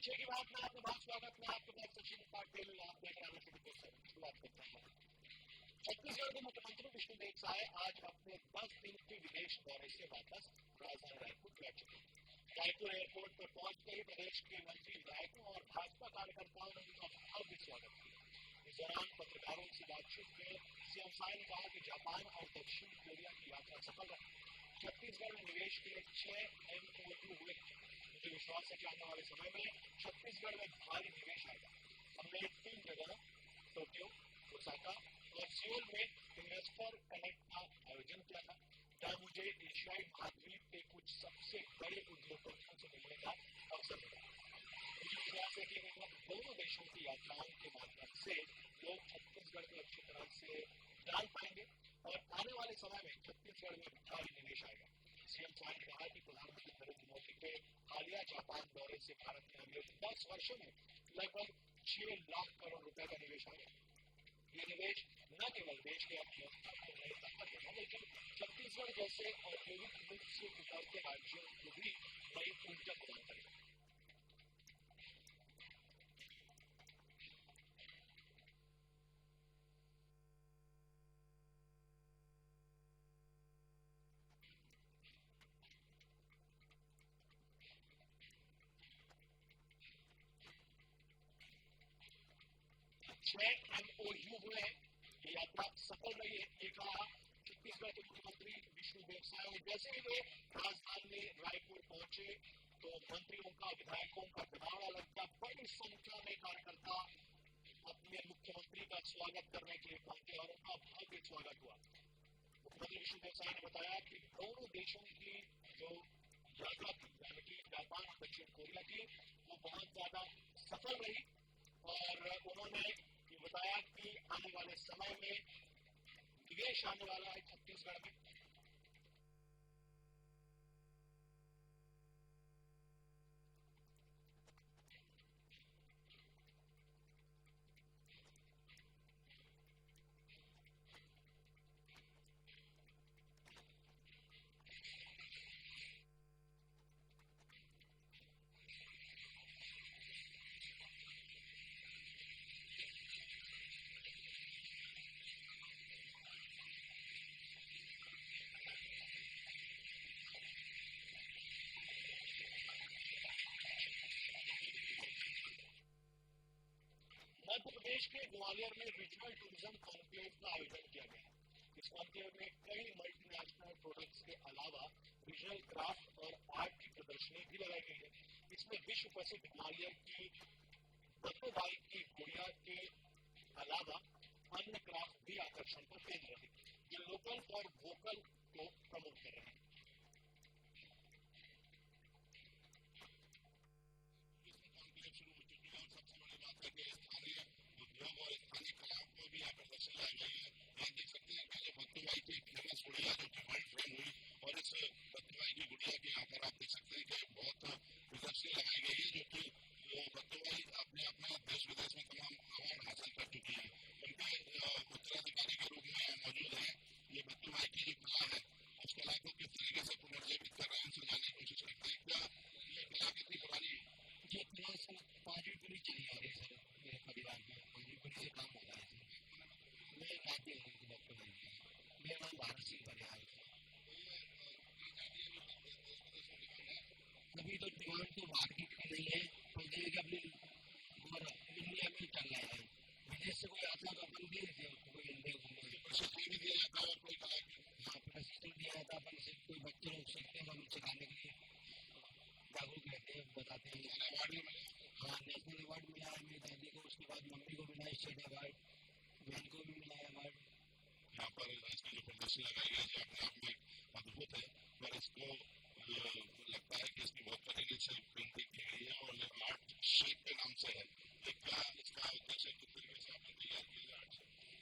छह की बात में आपका बहुत स्वागत है। आपके पास सचिन पाटिल आप देख रहे हैं शुरुआत करते हैं। छत्तीसगढ़ के मुख्यमंत्री विष्णुदेव साय आज अपने 10 दिन के विदेश दौरे से वापस राजधानी रायपुर पहुंच चुके हैं। रायपुर एयरपोर्ट पर पहुंचते ही प्रदेश के मंत्री विधायकों और भाजपा कार्यकर्ताओं ने उनका भव्य स्वागत किया। इस दौरान पत्रकारों से बातचीत में सीएम साय ने कहा कि जापान और दक्षिण कोरिया की यात्रा सफल रही। छत्तीसगढ़ में निवेश के लिए 6 MOU हुए। मुझे विश्वास है कि आने वाले समय में छत्तीसगढ़ में भारी निवेश आएगा। हमने 3 जगह टोक्यो, ओसाका और सियोल में इन्वेस्टर कनेक्ट का आयोजन किया था, जहां मुझे एशियाई महाद्वीप के कुछ सबसे बड़े उद्योगपतियों से मिलने का अवसर मिला। मुझे विश्वास है कि इन दोनों देशों की यात्राओं के माध्यम से लोग छत्तीसगढ़ को अच्छी तरह से जान पाएंगे और आने वाले समय में छत्तीसगढ़ में भारी निवेश आएगा। सीएम साय ने कहा कि प्रधानमंत्री नरेंद्र मोदी के हालिया जापान दौरे से भारत में अगले 10 वर्षों में लगभग 6 लाख करोड़ रुपए का निवेश आएगा। ये निवेश न केवल देश की अर्थव्यवस्था को नई ताकत देगा, बल्कि छत्तीसगढ़ जैसे औद्योगिक रूप से उभरते राज्यों को भी नई ऊर्जा प्रदान करेगा। छह MOU हुए हैं। ये यात्रा सफल रही है, ये कहा छत्तीसगढ़ के मुख्यमंत्री विष्णुदेव साय। जैसे ही वे राजधानी रायपुर पहुंचे तो मंत्रियों का, विधायकों का जमावड़ा लगता। बड़ी संख्या में कार्यकर्ता अपने मुख्यमंत्री का स्वागत करने के लिए पहुंचे और उनका भव्य स्वागत हुआ। मुख्यमंत्री विष्णुदेव साय ने बताया कि दोनों देशों की जो यात्रा थी, यानी कि जापान और दक्षिण कोरिया की, वो बहुत ज्यादा सफल रही और उन्होंने ये बताया कि आने वाले समय में निवेश आने वाला है छत्तीसगढ़ में। मध्य प्रदेश के ग्वालियर में रीजनल टूरिज्म कॉन्क्लेव का आयोजन किया गया। इस कॉन्क्लेव में कई मल्टीनेशनल प्रोडक्ट्स के अलावा रीजनल क्राफ्ट और आर्ट की प्रदर्शनी भी लगाई गई है। इसमें विश्व प्रसिद्ध ग्वालियर की बत्तोबाई की गुड़िया के अलावा अन्य क्राफ्ट भी आकर्षण का केंद्र है। ये लोकल और वोकल को प्रमोट कर रहे हैं। शुरू हो चुकी है और सबसे बड़ी बात है कि स्थानीय उद्योग और स्थानीय कलाओं को भी यहाँ प्रदर्शन लाई गई है। यहाँ देख सकते हैं कि बत्तोबाई की फेमस गुड़िया जो कि वर्ल्ड फेम हुई और इस बत्तोबाई की गुड़िया के यहाँ पर आप देख सकते हैं कि बहुत प्रदर्शनी लगाई गई है, जो कि बत्तोबाई अपने अपने देश विदेश में तमाम अवार्ड हासिल कर चुकी है। उनके उत्तराधिकारी के रूप में मौजूद है। ये बत्तोबाई की जो कला है उस कला को किस तरीके से पुनर्जीवित कर रहे हैं, उसे जानने की कोशिश करते हैं। क्या ये कला कितनी पुरानी है? ये कला सर 5वीं पीढ़ी चली आ रही है सर, मेरे परिवार में 5वीं पीढ़ी से काम हो रहा है सर। मैं एक आदमी हूँ बत्तोबाई का, मेरा नाम भारत सिंह परिहार है। अभी तो डिमांड तो बाहर की इतनी नहीं है, तो जैसे कि अपनी और इंडिया में चल रहा है। विदेश से कोई आता तो अपन दे देते उसको, कोई इंडिया घूमने प्रशिक्षण भी दिया जाता है, कोई कला की हाँ प्रशिक्षण दिया जाता है। अपन से कोई बच्चे लोग सीखते हैं तो हम सिखाने के लिए जागरूक रहते हैं, बताते हैं। अवार्ड भी मिला? हाँ, नेशनल अवार्ड मिला है मेरी दादी को, उसके बाद मम्मी को मिला स्टेट अवार्ड, बहन को भी मिला है अवार्ड। यहाँ पर इसकी जो प्रदर्शनी लगाई गई है अपने आप में अद्भुत है, पर इसको लगता है कि इसकी बहुत तरीके से पेंटिंग की गई है और आर्ट शेप के नाम से है। ये क्या इसका उद्देश्य, किस तरीके से आपने तैयार किया आर्ट?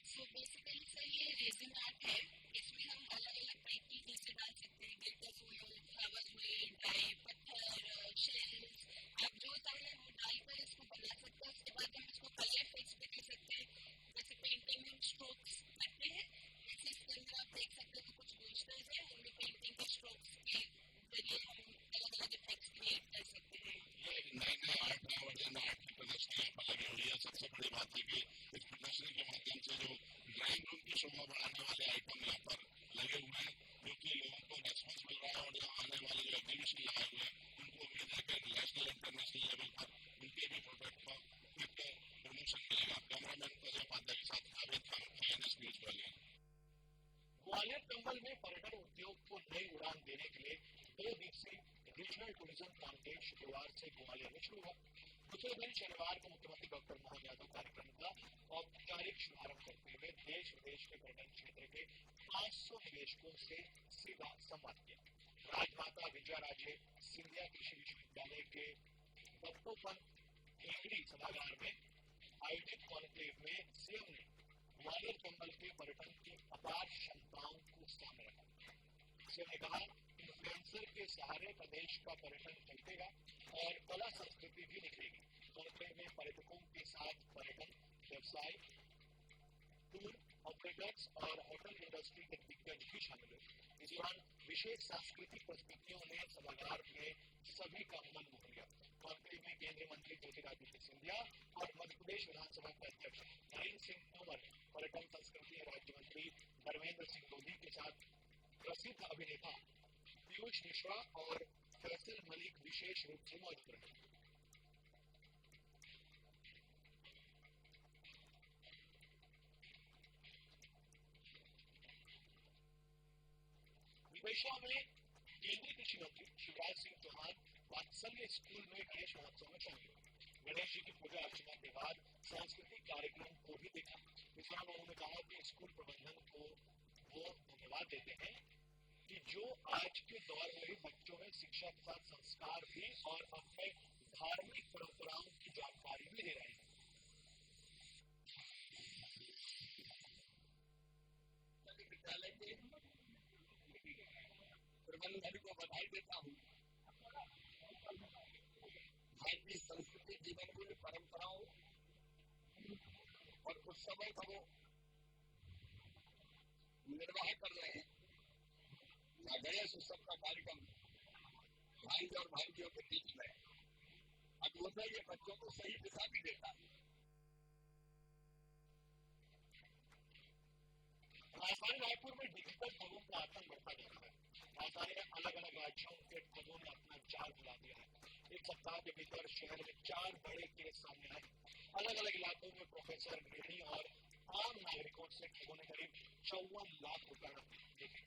सो बेसिकली सर ये रेजिन आर्ट है। इसमें हम अलग अलग टाइप की चीजें डाल सकते हैं, ग्लिटर्स हुए, फ्लावर्स हुए, डाई, पत्थर, शेल्स, आप जो चाहे वो डालकर इसको बना सकते हैं। उसके बाद हम इसको कलर इफेक्ट्स भी दे सकते हैं। जैसे पेंटिंग में हम स्ट्रोक्स करते हैं, जैसे इसके अंदर आप देख सकते हैं कुछ पोस्टर्स है, उनमें पेंटिंग के स्ट्रोक्स के जरिए हम अलग अलग इफेक्ट्स क्रिएट कर सकते हैं। ये नए नए आर्ट है और जैसे कि इस प्रदर्शनी के माध्यम से जो ड्राइंग रूम की शोभा बढ़ाने वाले आइटम यहाँ पर लगे हुए हैं, जो कि लोगों को रेस्पॉन्स मिल रहा है और यहाँ आने वाले जो एग्जीबिशन लगाए हुए हैं उनको उम्मीद है कि नेशनल इंटरनेशनल लेवल पर उनके भी प्रोडक्ट का एक प्रमोशन मिलेगा। कैमरामैन अजय पांडे के साथ जावेद खान, INS न्यूज ग्वालियर। ग्वालियर चंबल में पर्यटन उद्योग को नई उड़ान देने के लिए 2 दिवसीय रीजनल टूरिज्म कॉन्क्लेव शुक्रवार से ग्वालियर में शुरू हुआ। दूसरे दिन शनिवार को मुख्यमंत्री डॉक्टर मोहन यादव कार्यक्रम का औपचारिक शुभारंभ करते हुए देश विदेश के पर्यटन क्षेत्र के 500 निवेशकों से सीधा संवाद किया। राजमाता विजयाराजे सिंधिया कृषि विश्वविद्यालय के दत्तोपंत हेगड़ी सभागार में आयोजित कॉन्क्लेव में सीएम ने ग्वालियर चंबल के पर्यटन की अपार क्षमताओं को सामने रखा। सीएम ने कहा, इन्फ्लुएंसर के सहारे प्रदेश का पर्यटन चमकेगा और कला संस्कृति भी निखरेगी। कॉन्क्लेव में पर्यटकों के साथ पर्यटन व्यवसाय, टूर ऑपरेटर्स और होटल इंडस्ट्री के दिग्गज भी शामिल हुए। इस दौरान विशेष सांस्कृतिक प्रस्तुतियों ने सभागार में सभी का मन मोह लिया। कॉन्क्लेव में केंद्रीय मंत्री ज्योतिरादित्य सिंधिया और मध्य प्रदेश विधानसभा के अध्यक्ष नरेंद्र सिंह तोमर, पर्यटन संस्कृति राज्य मंत्री धर्मेंद्र सिंह लोधी के साथ प्रसिद्ध अभिनेता पीयूष मिश्रा और फैसल मलिक विशेष रूप से मौजूद रहे। विदिशा में केंद्रीय कृषि मंत्री शिवराज सिंह चौहान वात्सल्य स्कूल में गणेश महोत्सव में शामिल हुए। गणेश जी की पूजा अर्चना के बाद सांस्कृतिक कार्यक्रम को भी देखा। इस दौरान उन्होंने कहा कि स्कूल प्रबंधन को वो धन्यवाद देते हैं कि जो आज के दौर में भी बच्चों में शिक्षा के साथ संस्कार भी और अपने धार्मिक परंपराओं की जानकारी भी दे रहे हैं। विद्यालय के प्रबंधन को बधाई देता हूँ। भारतीय संस्कृति, जीवन मूल्य, परंपराओं और उत्सवों का वो निर्वाह कर रहे हैं। गणेश उत्सव का कार्यक्रम भाई और भाइयों के बीच में अब होता है, ये बच्चों को सही दिशा भी देता है। राजधानी रायपुर में डिजिटल ठगों का आतंक बढ़ता जा रहा है। राजधानी में अलग अलग राज्यों के ठगों ने अपना जाल फैला दिया है। एक सप्ताह के भीतर शहर में 4 बड़े केस सामने आए। अलग अलग इलाकों में प्रोफेसर, गृहिणी और आम नागरिकों से ठगों ने करीब 54 लाख रुपए देखे।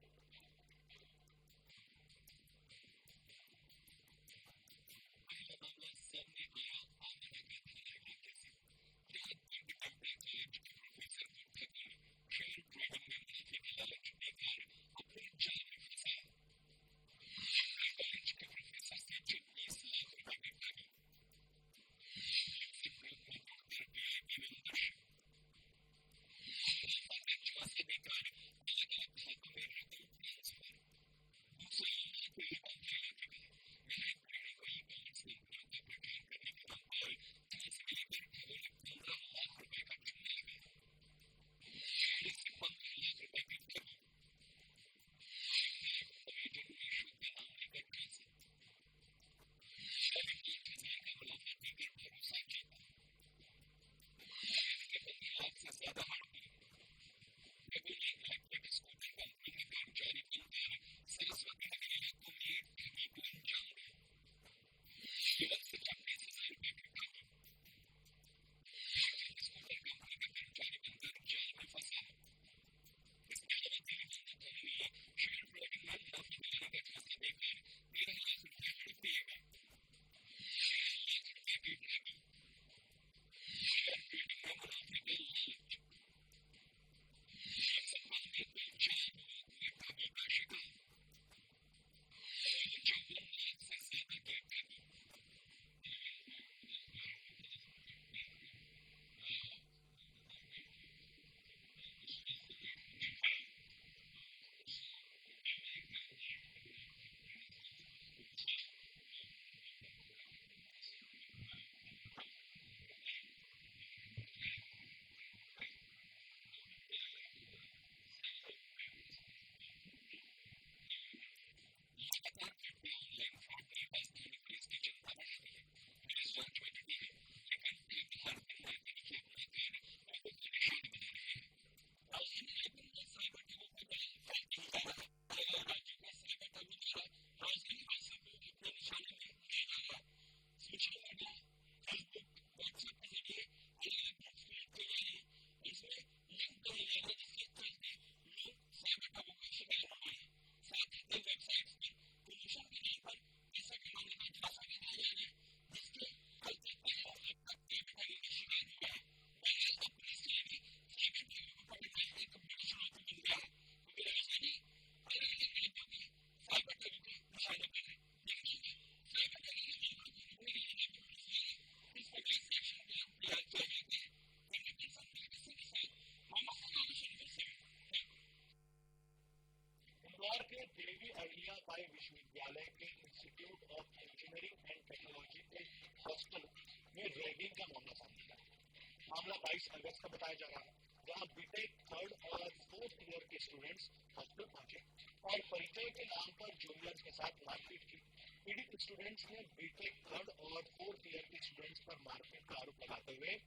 मामला 22 अगस्त का बताया जा रहा है, जहां बीटेक थर्ड और फोर्थ ईयर के स्टूडेंट्स हॉस्टल पहुंचे और परिचय के नाम पर जूनियर्स के साथ मारपीट की। पीड़ित स्टूडेंट्स ने बीटेक थर्ड और फोर्थ ईयर के स्टूडेंट्स पर मारपीट का आरोप लगाते हुए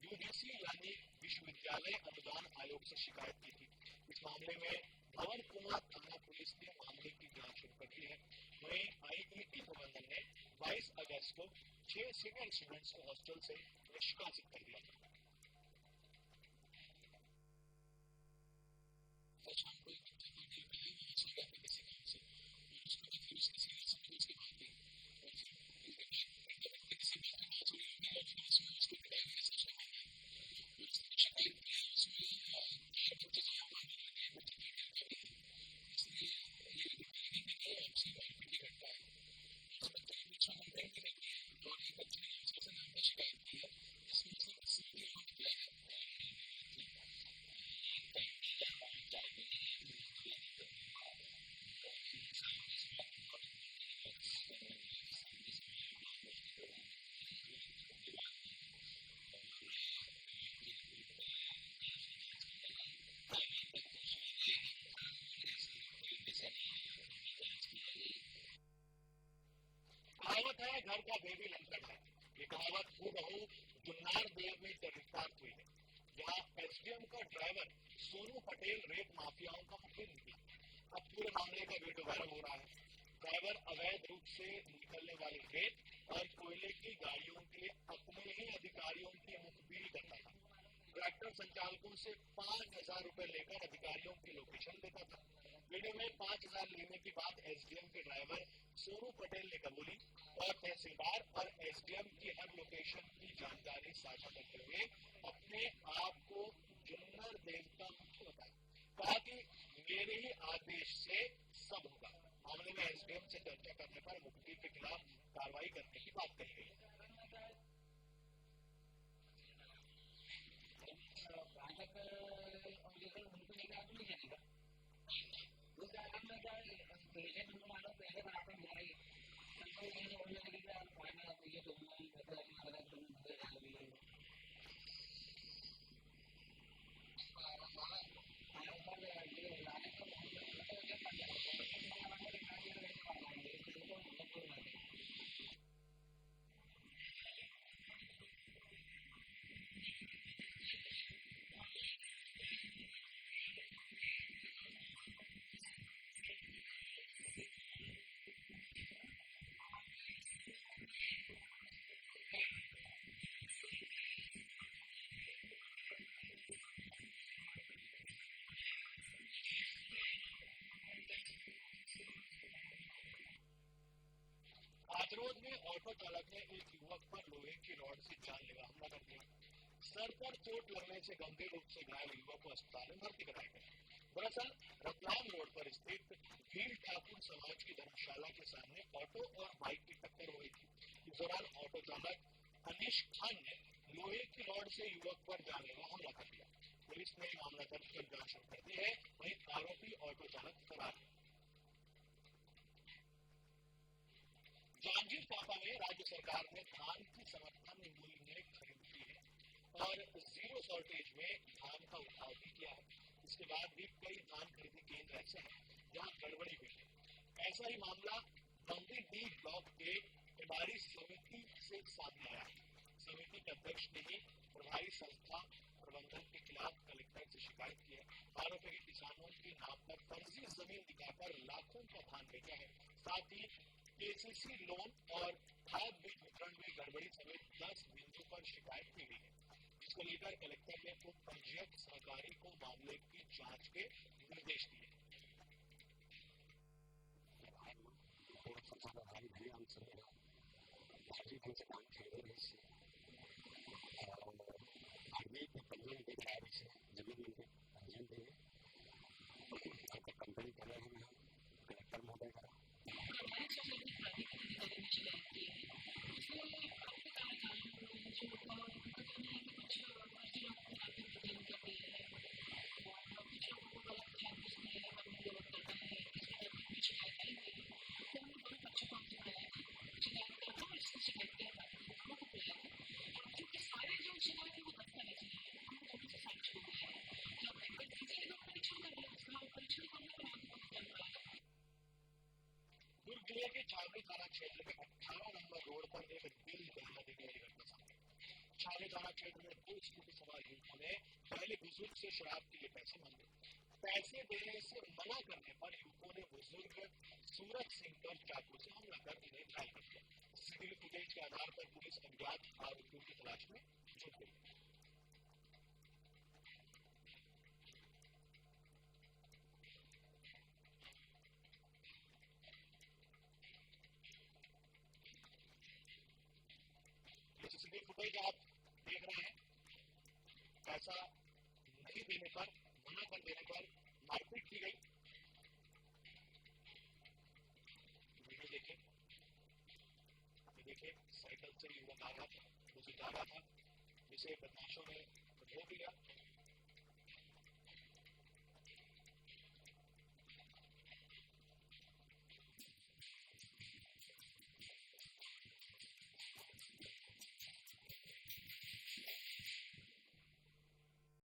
यूजीसी यानी विश्वविद्यालय अनुदान आयोग से शिकायत की थी। इस मामले में भवन कुमार थाना पुलिस ने मामले की जांच शुरू कर दी है। वहीं आईईटी प्रबंधन ने 22 अगस्त को 6 सीनियर स्टूडेंट्स को हॉस्टल से निष्कासित कर दिया था। कहावत है घर का बेबी लंदन है। ये कहावत हूबहू जुन्नार देव में चरितार्थ हुई है, जहाँ एसडीएम का ड्राइवर सोनू पटेल रेप माफियाओं का मुखिया निकला। अब पूरे मामले का वीडियो वायरल हो रहा है। ड्राइवर अवैध रूप से निकलने वाली रेत और कोयले की गाड़ियों के अपने ही अधिकारियों की मुखबिरी करता था। ट्रैक्टर संचालकों से 5,000 रुपए लेकर अधिकारियों की लोकेशन देता था। वीडियो में 5,000 लेने की बात एसडीएम के ड्राइवर सोनू पटेल ने कबूली और तहसीलदार और एसडीएम की हर लोकेशन की जानकारी साझा करते हुए अपने आप को जुन्नर देवता मुख्य बताया। कहा कि मेरे ही आदेश से सब होगा। मामले में एसडीएम से चर्चा करने पर मुख्य के खिलाफ कार्रवाई करने की बात कही गई। आतरोद में ऑटो चालक ने एक युवक पर लोहे की रॉड से जानलेवा हमला कर दिया। सर पर चोट लगने से गंभीर रूप से घायल युवक को अस्पताल में भर्ती कराया गया। दरअसल रतलाम रोड पर स्थित भील ठाकुर समाज की धर्मशाला के सामने ऑटो और बाइक की टक्कर हो गई थी। इस दौरान ऑटो चालक अनिश खान ने लोहे की रॉड से युवक पर जानलेवा हमला कर दिया। पुलिस ने मामला दर्ज कर जांच शुरू कर दी है। वहीं आरोपी ऑटो चालक फरार है। जांजगीर चांपा में राज्य सरकार ने धान की समर्थन मूल्य में खरीद की है और जीरो शॉर्टेज में धान का उठाव भी किया है। इसके बाद भी कई धान खरीदी केंद्र ऐसे हैं जहां गड़बड़ी हुई है। ऐसा ही मामला बंदी ब्लॉक के प्रभारी समिति से सामने आया है। समिति के अध्यक्ष ने ही प्रभारी संस्था प्रबंधन के खिलाफ कलेक्टर से शिकायत की है। आरोप है कि किसानों के नाम पर फर्जी जमीन दिखाकर लाखों का धान बेचा है। साथ ही केसीसी लोन और खाद बीज वितरण में गड़बड़ी समेत 10 बिंदुओं पर शिकायत की गई है, जिसको लेकर कलेक्टर ने उप पंजीयक सहकारी को मामले की जांच के निर्देश दिए। बलिया के छावनी थाना क्षेत्र के 18 नंबर रोड पर एक दिल दहला देने वाली घटना सामने आई। छावनी थाना क्षेत्र में दो स्कूटी सवार युवकों ने पहले बुजुर्ग से शराब के लिए पैसे मांगे। पैसे देने से मना करने पर युवकों ने बुजुर्ग सूरज सिंह पर चाकू से हमला कर उन्हें घायल कर दिया। सीसीटीवी फुटेज के आधार पर पुलिस अज्ञात आरोपियों की तलाश में जुट गई। ये सीसीटीवी फुटेज आप देख रहे हैं। पैसा नहीं देने पर, मना कर देने पर मारपीट की गई। वीडियो देखिए। ये देखिए, साइकिल से युवक आ रहा था, उसे जा रहा था, जिसे बदमाशों ने रोक लिया।